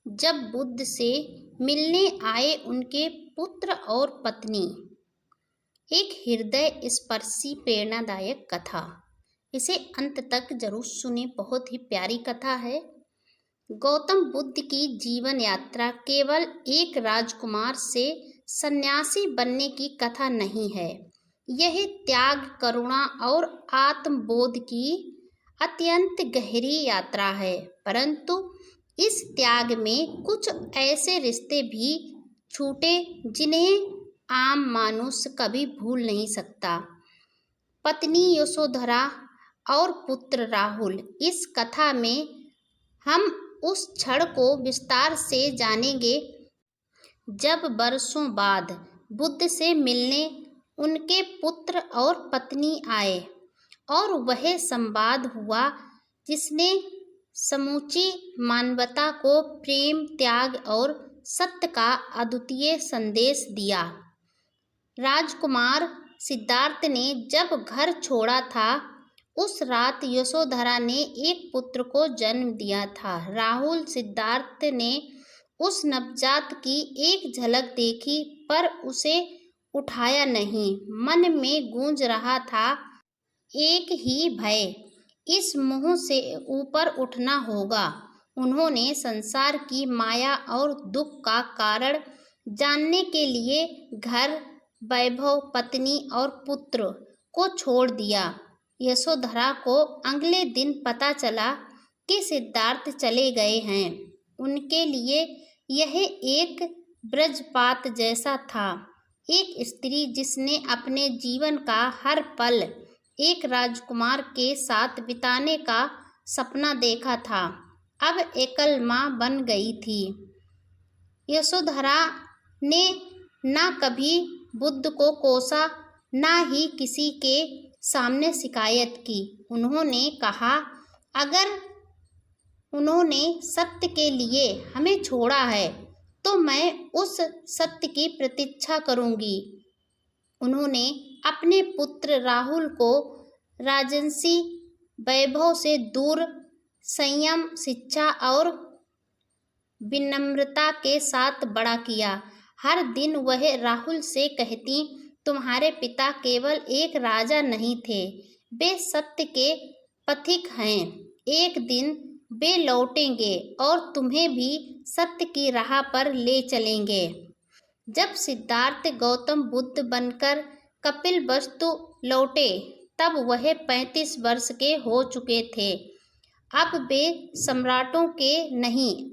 जब बुद्ध से मिलने आए उनके पुत्र और पत्नी। एक हृदय स्पर्शी प्रेरणादायक कथा। इसे अंत तक जरूर सुने, बहुत ही प्यारी कथा है। गौतम बुद्ध की जीवन यात्रा केवल एक राजकुमार से सन्यासी बनने की कथा नहीं है। यह त्याग, करुणा और आत्मबोध की अत्यंत गहरी यात्रा है। परंतु इस त्याग में कुछ ऐसे रिश्ते भी छूटे जिन्हें आम मनुष्य कभी भूल नहीं सकता। पत्नी यशोधरा और पुत्र राहुल। इस कथा में हम उस क्षण को विस्तार से जानेंगे जब वर्षों बाद बुद्ध से मिलने उनके पुत्र और पत्नी आए और वह संवाद हुआ जिसने समूची मानवता को प्रेम, त्याग और सत्य का अद्वितीय संदेश दिया। राजकुमार सिद्धार्थ ने जब घर छोड़ा था, उस रात यशोधरा ने एक पुत्र को जन्म दिया था। राहुल सिद्धार्थ ने उस नवजात की एक झलक देखी पर उसे उठाया नहीं। मन में गूंज रहा था एक ही भय, इस मोह से ऊपर उठना होगा। उन्होंने संसार की माया और दुख का कारण जानने के लिए घर, वैभव, पत्नी और पुत्र को छोड़ दिया। यशोधरा को अगले दिन पता चला कि सिद्धार्थ चले गए हैं। उनके लिए यह एक वज्रपात जैसा था। एक स्त्री जिसने अपने जीवन का हर पल एक राजकुमार के साथ बिताने का सपना देखा था, अब एकल माँ बन गई थी। यशोधरा ने न कभी बुद्ध को कोसा, न ही किसी के सामने शिकायत की। उन्होंने कहा, अगर उन्होंने सत्य के लिए हमें छोड़ा है तो मैं उस सत्य की प्रतीक्षा करूंगी। उन्होंने अपने पुत्र राहुल को राजसी वैभव से दूर संयम, शिक्षा और विनम्रता के साथ बड़ा किया। हर दिन वह राहुल से कहती, तुम्हारे पिता केवल एक राजा नहीं थे, वे सत्य के पथिक हैं। एक दिन वे लौटेंगे और तुम्हें भी सत्य की राह पर ले चलेंगे। जब सिद्धार्थ गौतम बुद्ध बनकर कपिलवस्तु लौटे तब वह 35 वर्ष के हो चुके थे। अब वे सम्राटों के नहीं